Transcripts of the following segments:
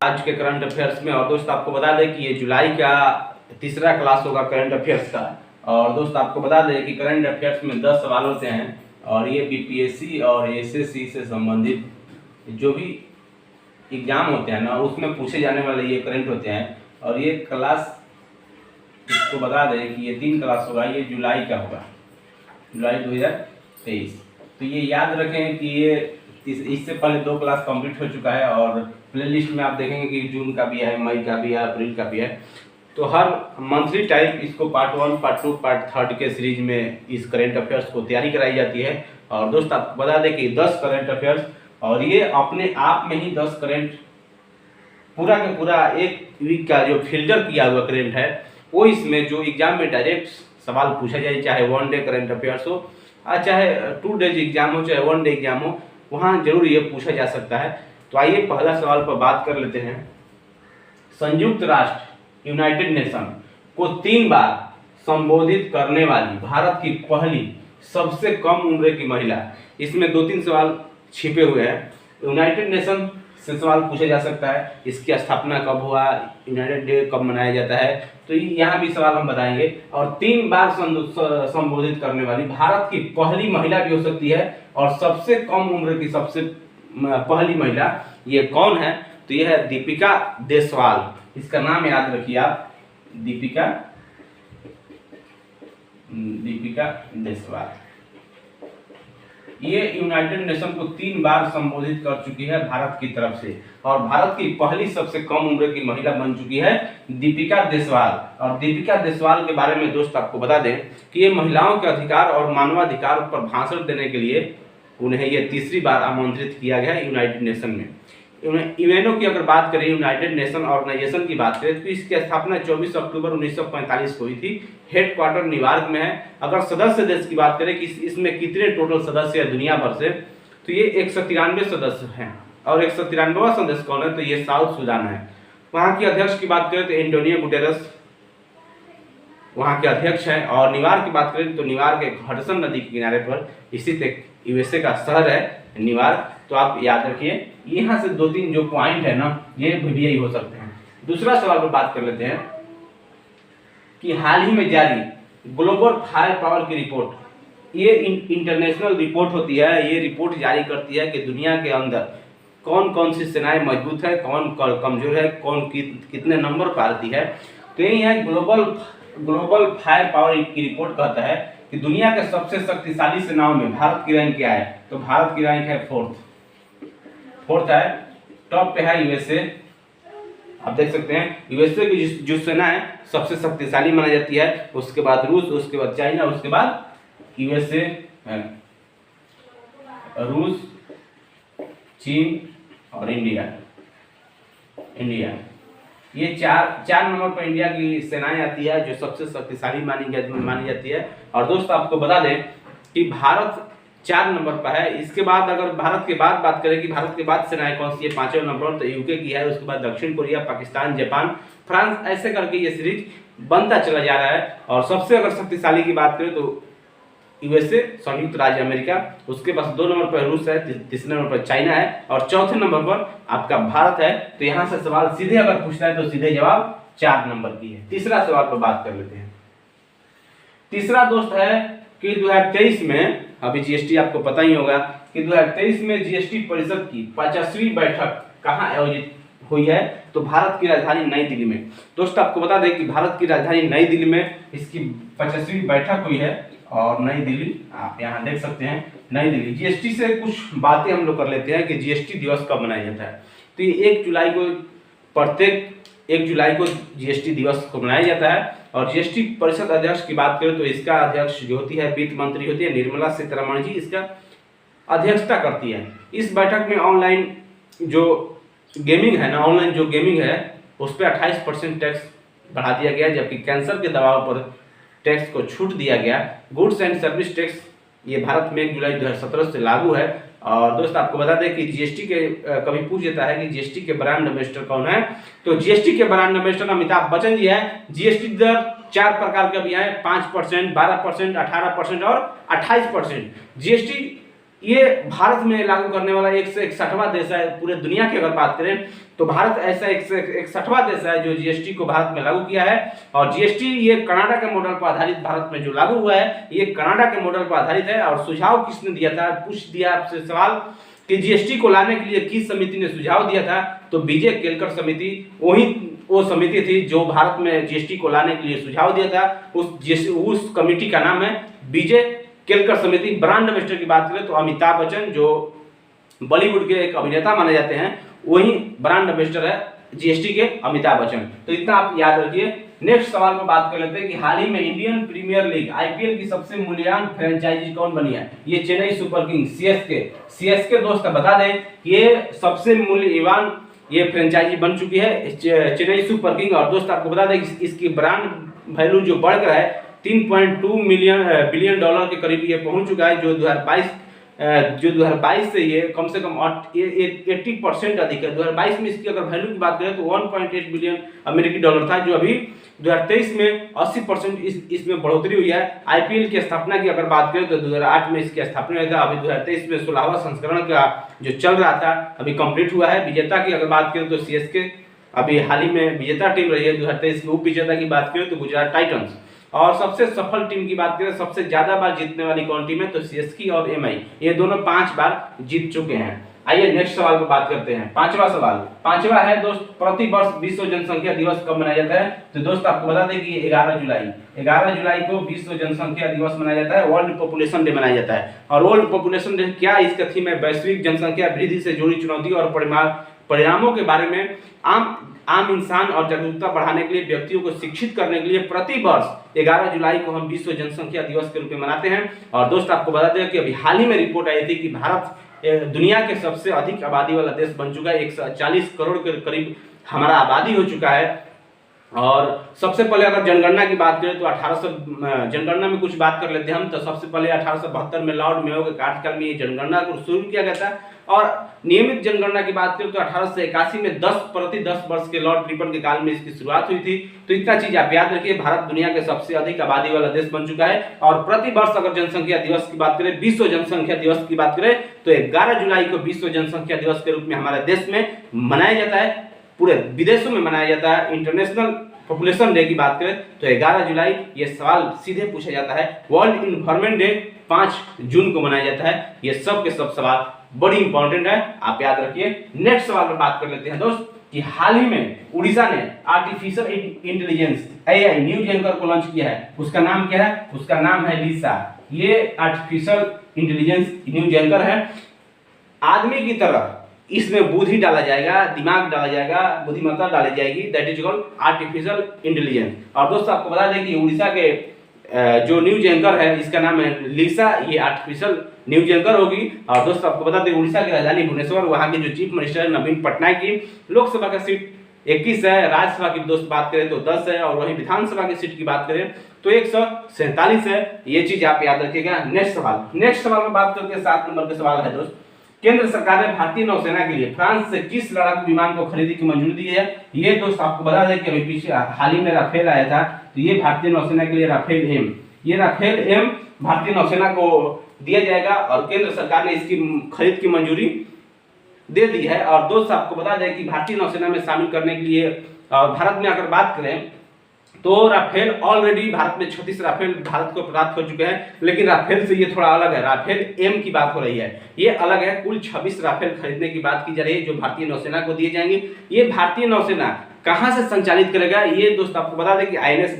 आज के current affairs में। और दोस्त आपको बता दें कि ये जुलाई का तीसरा क्लास होगा करंट अफेयर्स का। और दोस्त आपको बता दें कि करंट अफेयर्स में 10 सवाल होते हैं और ये बीपीएससी और एसएससी से संबंधित जो भी एग्जाम होते हैं ना उसमें पूछे जाने वाले ये करंट होते हैं। और ये क्लास इसको बता दें कि ये 3 क्लास होगा, ये जुलाई का होगा, जुलाई 2023। तो ये याद रखें कि ये इससे पहले 2 क्लास कंप्लीट हो चुका है और प्लेलिस्ट में आप देखेंगे कि जून का भी है, मई का भी है, अप्रैल का भी है। तो हर मंथली टाइप इसको पार्ट 1, पार्ट 2, पार्ट 3 के सीरीज में इस करंट अफेयर्स को तैयारी कराई जाती है। और दोस्त आपको बता दें कि 10 करंट अफेयर्स और ये अपने आप में ही 10 करंट पूरा का पूरा एक वीक का जो फिल्टर किया हुआ करंट है वो इसमें जो एग्जाम में डायरेक्ट सवाल पूछा जाए, चाहे 1 डे करंट अफेयर्स हो चाहे 2 डेज एग्जाम हो, चाहे 1 डे एग्जाम हो, वहाँ जरूर ये पूछा जा सकता है। तो आइए पहला सवाल पर बात कर लेते हैं। संयुक्त राष्ट्र यूनाइटेड नेशन को 3 बार संबोधित करने वाली भारत की पहली सबसे कम उम्र की महिला। इसमें 2-3 सवाल छिपे हुए हैं। यूनाइटेड नेशन से सवाल पूछा जा सकता है, इसकी स्थापना कब हुआ, यूनाइटेड डे कब मनाया जाता है, तो यहाँ भी सवाल हम बताएंगे। और 3 बार संबोधित करने वाली भारत की पहली महिला भी हो सकती है और सबसे कम उम्र की सबसे पहली महिला ये कौन है, तो यह है दीपिका देशवाल। इसका नाम याद रखिए आप, दीपिका देशवाल। ये यूनाइटेड नेशन को 3 बार संबोधित कर चुकी है भारत की तरफ से और भारत की पहली सबसे कम उम्र की महिला बन चुकी है दीपिका देशवाल। और दीपिका देशवाल के बारे में दोस्त आपको बता दें कि ये महिलाओं के अधिकार और मानवाधिकार पर भाषण देने के लिए उन्हें ये 3री बार आमंत्रित किया गया है यूनाइटेड नेशन में। यूएनओ की अगर बात करें, यूनाइटेड नेशन ऑर्गेनाइजेशन की बात करें, तो इसकी स्थापना 24 अक्टूबर 1945 को हुई थी। हेडक्वार्टर न्यूयॉर्क में है। अगर सदस्य देश की बात करें कि इसमें कितने टोटल सदस्य है दुनिया भर से, तो ये 193 सदस्य हैं। और 193वां सदस्य कौन है, तो ये साउथ सूडान है। वहाँ के अध्यक्ष की बात करें तो एंटोनियो गुटेरेस वहाँ के अध्यक्ष हैं। और न्यूयॉर्क की बात करें तो न्यूयॉर्क एक हडसन नदी के किनारे पर स्थित एक यूएसए का शहर है न्यूयॉर्क। तो आप याद रखिए, यहाँ से 2-3 जो पॉइंट है ना ये भी यही हो सकते हैं। दूसरा सवाल पर बात कर लेते हैं कि हाल ही में जारी ग्लोबल फायर पावर की रिपोर्ट, ये इंटरनेशनल रिपोर्ट होती है। ये रिपोर्ट जारी करती है कि दुनिया के अंदर कौन कौन सी सेनाएं मजबूत है, कौन कमजोर है, कौन कितने नंबर पर आती है। तो यही है ग्लोबल फायर पावर की रिपोर्ट कहता है कि दुनिया के सबसे शक्तिशाली सेनाओं में भारत की रैंक क्या है, तो भारत की रैंक है 4th है। टॉप पे है यूएसए। आप देख सकते हैं यूएसए की जो सेना है सबसे शक्तिशाली मानी जाती है। उसके बाद रूस, उसके बाद चाइना, उसके बाद यूएसए है। रूस, चीन और इंडिया। ये चार नंबर पर इंडिया की सेनाएं आती है जो सबसे शक्तिशाली मानी जाती है। और दोस्त आपको बता दें कि भारत 4 नंबर पर है। इसके बाद अगर भारत के बाद बात करें कि भारत के बाद सेनाएं कौन सी है 5वें नंबर, तो यूके की है। उसके बाद दक्षिण कोरिया, पाकिस्तान, जापान, फ्रांस, ऐसे करके ये सीरीज बनता चला जा रहा है। और सबसे अगर शक्तिशाली की बात करें तो यूएसए, संयुक्त राज्य अमेरिका, उसके पास 2 नंबर पर रूस है, 3रे नंबर पर चाइना है और 4थे नंबर पर आपका भारत है। तो यहाँ से सवाल सीधे अगर पूछना है तो सीधे जवाब 4 नंबर की है। तीसरा सवाल पर बात कर लेते हैं। तीसरा दोस्त है कि 2023 में, अभी जीएसटी आपको पता ही होगा कि 2023 में जीएसटी परिषद की 50वीं बैठक कहाँ आयोजित हुई है, तो भारत की राजधानी नई दिल्ली में। दोस्त आपको बता दें कि भारत की राजधानी नई दिल्ली में इसकी 50वीं बैठक हुई है। और नई दिल्ली आप यहाँ देख सकते हैं, नई दिल्ली। जीएसटी से कुछ बातें हम लोग कर लेते हैं कि जीएसटी दिवस कब मनाया जाता है। तो ये 1 जुलाई को, प्रत्येक 1 जुलाई को जीएसटी दिवस को मनाया जाता है। और जीएसटी परिषद अध्यक्ष की बात करें तो इसका अध्यक्ष जो होती है वित्त मंत्री होती है निर्मला सीतारमण जी, इसका अध्यक्षता करती है। इस बैठक में ऑनलाइन जो गेमिंग है ना, ऑनलाइन जो गेमिंग है उस पर 28% टैक्स बढ़ा दिया गया, जबकि कैंसर के दवाओं पर टैक्स को छूट दिया गया। गुड्स एंड सर्विस टैक्स ये भारत में 1 जुलाई 2017 से लागू है। और दोस्त आपको बता दें कि जीएसटी के कभी पूछ देता है कि जीएसटी के ब्रांड एम्बेसडर कौन है, तो जीएसटी के ब्रांड एम्बेसडर अमिताभ बच्चन जी है। जीएसटी दर 4 प्रकार के भी हैं, 5%, 12%, 18% और 28%। जीएसटी ये भारत में लागू करने वाला 161वां देश है पूरे दुनिया की अगर बात करें तो भारत ऐसा 161वां देश है जो जीएसटी को भारत में लागू किया है। और जीएसटी ये कनाडा के मॉडल पर आधारित भारत में जो लागू हुआ है ये कनाडा के मॉडल पर आधारित है। और सुझाव किसने दिया था, पूछ दिया आपसे सवाल कि जीएसटी को लाने के लिए किस समिति ने सुझाव दिया था, तो विजय केलकर समिति वो समिति थी जो भारत में जीएसटी को लाने के लिए सुझाव दिया था। उस कमेटी का नाम है विजय केलकर समिति। ब्रांड एम्बेसडर की बात करें तो अमिताभ बच्चन जो बॉलीवुड के एक अभिनेता माने जाते हैं वही ब्रांड एम्बेसडर है जीएसटी के, अमिताभ बच्चन। तो इतना आप याद रखिए। नेक्स्ट सवाल पर बात कर लेते हैं कि हाल ही में इंडियन प्रीमियर लीग आईपीएल की सबसे मूल्यवान फ्रेंचाइजी कौन बनी है। ये चेन्नई सुपर किंग्स सीएसके दोस्त बता दें ये सबसे मूल्यवान ये फ्रेंचाइजी बन चुकी है चेन्नई सुपर किंग। और दोस्त आपको बता दें इसकी ब्रांड वैल्यू जो बढ़कर है 3.2 बिलियन डॉलर के करीब ये पहुंच चुका है, जो 2022 से ये कम से कम 80% अधिक है। 2022 में इसकी अगर वैल्यू की बात करें तो 1.8 बिलियन अमेरिकी डॉलर था, जो अभी 2023 में 80% इसमें बढ़ोतरी हुई है। आईपीएल की स्थापना की अगर बात करें तो 2008 में इसकी स्थापना हुई था, अभी 2023 में 16वां संस्करण का जो चल रहा था अभी कंप्लीट हुआ है। विजेता की अगर बात करें तो सीएसके अभी हाल ही में विजेता टीम रही है। 2023 में उप विजेता की बात करें तो गुजरात टाइटंस। और सबसे सफल टीम की बात करें, सबसे ज्यादा बार जीतने वाली कौन टीम है, तो सीएसके और एमआई, ये दोनों 5 बार जीत चुके हैं। आइए नेक्स्ट सवाल पर बात करते हैं। पांचवा सवाल है दोस्त, प्रति वर्ष विश्व जनसंख्या दिवस कब मनाया जाता है। तो दोस्त आपको बता दें कि 11 जुलाई को विश्व जनसंख्या दिवस मनाया जाता है, वर्ल्ड पॉपुलेशन डे मनाया जाता है। और वर्ल्ड पॉपुलेशन डे क्या, इसका थीम है वैश्विक जनसंख्या वृद्धि से जुड़ी चुनौती और परिणामों के बारे में आम इंसान और जागरूकता बढ़ाने के लिए, व्यक्तियों को शिक्षित करने के लिए प्रति वर्ष 11 जुलाई को हम विश्व जनसंख्या दिवस के रूप में मनाते हैं। और दोस्त आपको बता दें कि अभी हाल ही में रिपोर्ट आई थी कि भारत दुनिया के सबसे अधिक आबादी वाला देश बन चुका है। 140 करोड़ के करीब हमारा आबादी हो चुका है। और सबसे पहले अगर जनगणना की बात करें तो 1800 जनगणना में कुछ बात कर लेते हैं हम। तो सबसे पहले 1872 में लॉर्ड मेयो के कार्यकाल में ये जनगणना को शुरू किया गया था। और नियमित जनगणना की बात करें तो 1881 में 10 वर्ष के लॉर्ड ट्रिपन के काल में इसकी शुरुआत हुई थी। तो इतना चीज आप याद रखिए, भारत दुनिया के सबसे अधिक आबादी वाला देश बन चुका है। और प्रति वर्ष अगर जनसंख्या दिवस की बात करें, विश्व जनसंख्या दिवस की बात करें तो 11 जुलाई को विश्व जनसंख्या दिवस के रूप में हमारे देश में मनाया जाता है, पूरे विदेशों में मनाया जाता है। इंटरनेशनल पॉपुलेशन डे की बात करें तो 11 जुलाई, ये सवाल सीधे पूछा जाता है। वर्ल्ड इन्वायरमेंट डे 5 जून को मनाया जाता है। ये सब के सब सवाल बड़ी इंपॉर्टेंट है, आप याद रखिए। नेक्स्ट सवाल पर बात कर लेते हैं दोस्त कि हाल ही में उड़ीसा ने artificial intelligence AI news anchor को लॉन्च किया है। उसका नाम क्या है, उसका नाम है लिसा। ये आर्टिफिशियल इंटेलिजेंस न्यूज एंकर है। आदमी की तरह इसमें बुद्धि डाला जाएगा, दिमाग डाला जाएगा, बुद्धिमत्ता डाली जाएगी, that is called artificial intelligence. और दोस्तों आपको बता दें कि उड़ीसा के जो न्यूज एंकर है इसका नाम है लिसा, ये आर्टिफिशियल न्यूज एंकर होगी। और दोस्तों आपको बता दें उड़ीसा की राजधानी भुवनेश्वर, वहाँ के जो चीफ मिनिस्टर है नवीन पटनायक की लोकसभा का सीट 21 है, राज्यसभा की दोस्त बात करें तो 10 है, और वही विधानसभा की सीट की बात करें तो 147 है। ये चीज आप याद रखिएगा। नेक्स्ट सवाल में बात करते हैं 7 नंबर का सवाल है दोस्त, केंद्र सरकार ने भारतीय नौसेना के लिए फ्रांस से किस लड़ाकू विमान को खरीदने की मंजूरी दी है। ये दोस्त आपको बता दें कि अभी पीछे हाल ही में राफेल आया था, तो ये भारतीय नौसेना के लिए राफेल एम, ये राफेल एम भारतीय नौसेना को दिया जाएगा और केंद्र सरकार ने इसकी खरीद की मंजूरी दे दी है। और दोस्त आपको बता दें कि भारतीय नौसेना में शामिल करने के लिए भारत में अगर बात करें तो राफेल ऑलरेडी भारत में 36 राफेल भारत को प्राप्त हो चुके हैं, लेकिन राफेल से ये थोड़ा अलग है। राफेल एम की बात हो रही है, ये अलग है। कुल 26 राफेल खरीदने की बात की जा रही है जो भारतीय नौसेना को दिए जाएंगे। ये भारतीय नौसेना कहां से संचालित करेगा, ये दोस्त आपको बता दें कि आईएनएस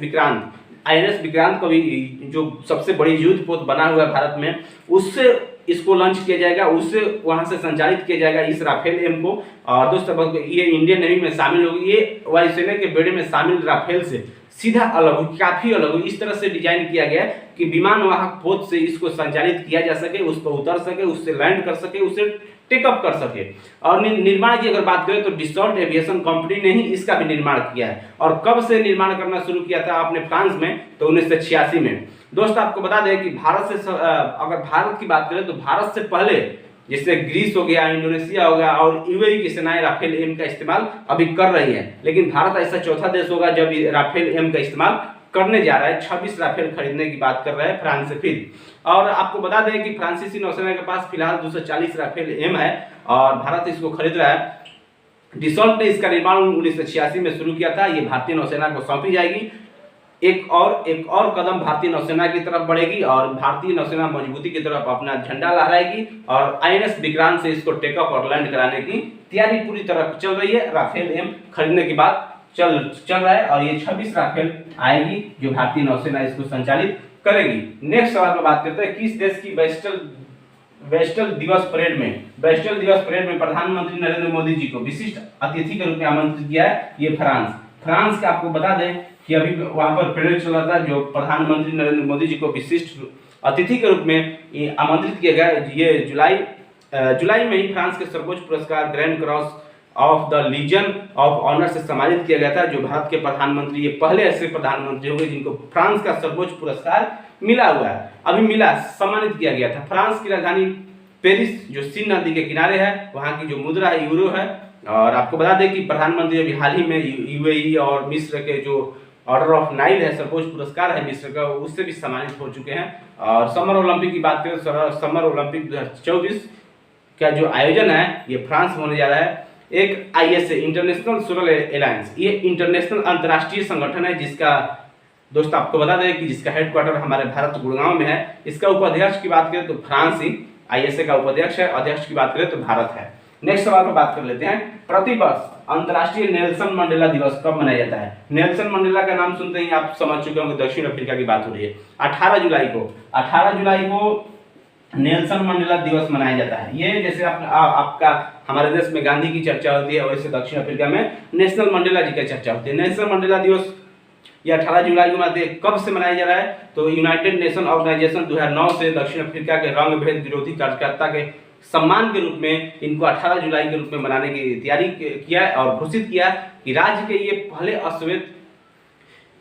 विक्रांत को भी जो सबसे बड़ी युद्ध पोत बना हुआ है भारत में, उससे इसको लॉन्च किया जाएगा, उससे वहां से संचालित किया जाएगा इस राफेल एम को। और दोस्तों ये इंडियन नेवी में शामिल होगी, ये वायुसेना के बेड़े में शामिल राफेल से सीधा अलग हो, काफी अलग हो। इस तरह से डिजाइन किया गया है कि विमान वाहक पोत से इसको संचालित किया जा सके, उस पर उतर सके, उससे लैंड कर सके, उसे टेकअप कर सके। और निर्माण की अगर बात करें तो डिसॉल्ट एविएशन कंपनी ने ही इसका भी निर्माण किया है। और कब से निर्माण करना शुरू किया था आपने फ्रांस में, तो 1986 में। दोस्त आपको बता दें कि भारत से अगर भारत की बात करें तो भारत से पहले जैसे ग्रीस हो गया, इंडोनेशिया हो गया और यूएई की सेनाएं राफेल एम का इस्तेमाल अभी कर रही है, लेकिन भारत ऐसा चौथा देश होगा जब राफेल एम का इस्तेमाल करने जा रहा है। 26 राफेल खरीदने की बात कर रहा है फ्रांस से। फिर और आपको बता दें कि फ्रांसीसी नौसेना के पास फिलहाल 240 राफेल एम है और भारत इसको खरीद रहा है। डिसॉल्ट ने इसका निर्माण 1986 में शुरू किया था। ये भारतीय नौसेना को सौंपी जाएगी। एक और कदम भारतीय नौसेना की तरफ बढ़ेगी और भारतीय नौसेना मजबूती की तरफ अपना झंडा लहराएगी और INS विक्रांत से इसको टेक ऑफ और लैंड कराने की तैयारी पूरी तरह चल रही है। राफेल एम खरीदने की बात चल रहा है और ये 26 राफेल आएगी जो भारतीय नौसेना इसको संचालित करेगी। नेक्स्ट सवाल पर बात करते हैं, किस देश की वेस्टल दिवस परेड में प्रधानमंत्री नरेंद्र मोदी जी को विशिष्ट अतिथि के रूप में आमंत्रित किया है? ये फ्रांस का आपको बता दें कि अभी वहां पर परेड चल रहा था जो प्रधानमंत्री नरेंद्र मोदी जी को विशिष्ट अतिथि के रूप में आमंत्रित किया गया। ये जुलाई में ही फ्रांस के सर्वोच्च पुरस्कार grand cross of the legion of honour से सम्मानित किया गया था। जो भारत के प्रधानमंत्री, ये पहले ऐसे प्रधानमंत्री होंगे जिनको फ्रांस का सर्वोच्च पुरस्कार मिला हुआ है, सम्मानित किया गया था। फ्रांस की राजधानी पेरिस जो सीन नदी के किनारे है, वहाँ की जो मुद्रा है यूरो है। और आपको बता दें कि प्रधानमंत्री अभी हाल ही में UAE और मिस्र के जो ऑर्डर ऑफ नाइल है, सर्वोच्च पुरस्कार है मिस्र का, उससे भी सम्मानित हो चुके हैं। और समर ओलंपिक की बात करें तो समर ओलंपिक 2024 का जो आयोजन है ये फ्रांस में होने जा रहा है। एक ISA इंटरनेशनल सोलर अलायंस, ये इंटरनेशनल अंतर्राष्ट्रीय संगठन है जिसका दोस्तों आपको बता दें कि जिसका हेडक्वार्टर हमारे भारत गुड़गांव में है। इसका उपाध्यक्ष की बात करें तो फ्रांस ही ISA का उपाध्यक्ष है, अध्यक्ष की बात करें तो भारत है। नेक्स्ट सवाल पर बात कर लेते हैं, प्रतिवर्ष अंतर्राष्ट्रीय नेल्सन मंडेला दिवस कब मनाया जाता है? नेल्सन मंडेला का नाम सुनते ही आप समझ चुके होंगे दक्षिण अफ्रीका की बात हो रही है। 18 जुलाई को नेल्सन मंडेला दिवस मनाया जाता है। ये जैसे आपका हमारे देश में गांधी की चर्चा होती है, वैसे दक्षिण अफ्रीका में नेल्सन मंडेला जी की चर्चा होती है। नेल्सन मंडेला दिवस ये 18 जुलाई को मनाते हैं। कब से मनाया जा रहा है? तो यूनाइटेड नेशन ऑर्गेनाइजेशन 2009 से दक्षिण अफ्रीका के रंग भेद विरोधी कार्यकर्ता के सम्मान के रूप में इनको 18 जुलाई के रूप में मनाने की तैयारी किया और घोषित किया कि राज्य के ये पहले अश्वेत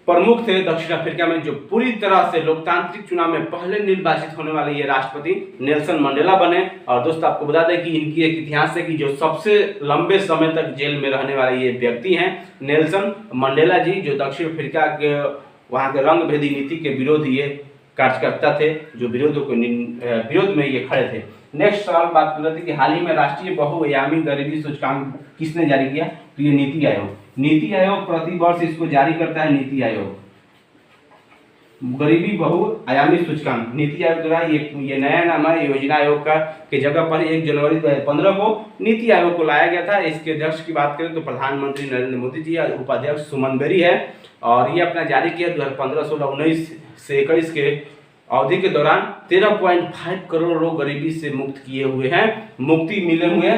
प्रमुख थे दक्षिण अफ्रीका में जो पूरी तरह से लोकतांत्रिक चुनाव में पहले निर्वाचित होने वाले ये राष्ट्रपति नेल्सन मंडेला बने। और दोस्तों आपको बता दें कि इनकी एक इतिहास है कि जो सबसे लंबे समय तक जेल में रहने वाले ये व्यक्ति हैं नेल्सन मंडेला जी, जो दक्षिण अफ्रीका के वहाँ के रंग भेदी नीति के विरोध ये कार्यकर्ता थे, जो विरोध में ये खड़े थे। नेक्स्ट सवाल बात कर रहे थे कि हाल ही में राष्ट्रीय बहुआयामी गरीबी सूचकांक किसने जारी किया? तो ये नीति आयोग प्रति वर्ष इसको जारी करता है। नीति आयोग गरीबी बहुआयामी सूचकांक नीति आयोग द्वारा ये नया नाम है योजना आयोग का के जगह पर 1 जनवरी 2015 को नीति आयोग को लाया गया था। इसके अध्यक्ष की बात करें तो प्रधानमंत्री नरेंद्र मोदी जी, उपाध्यक्ष सुमन बेरी है और ये अपना जारी किया 2015, 16, 19 से 21 के अवधि के दौरान 13.5 करोड़ लोग गरीबी से मुक्ति मिले हुए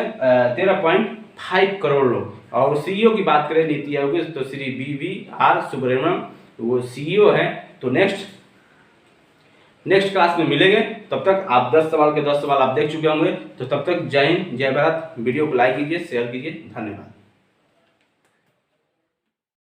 13.5 करोड़ लोग। और CEO की बात करें नीति आयोग की तो श्री BVR सुब्रमण्यम, वो CEO है। तो नेक्स्ट क्लास में मिलेंगे, तब तक आप 10 सवाल के 10 सवाल आप देख चुके होंगे। तो तब तक जय हिंद, जय भारत। वीडियो को लाइक कीजिए, शेयर कीजिए, धन्यवाद।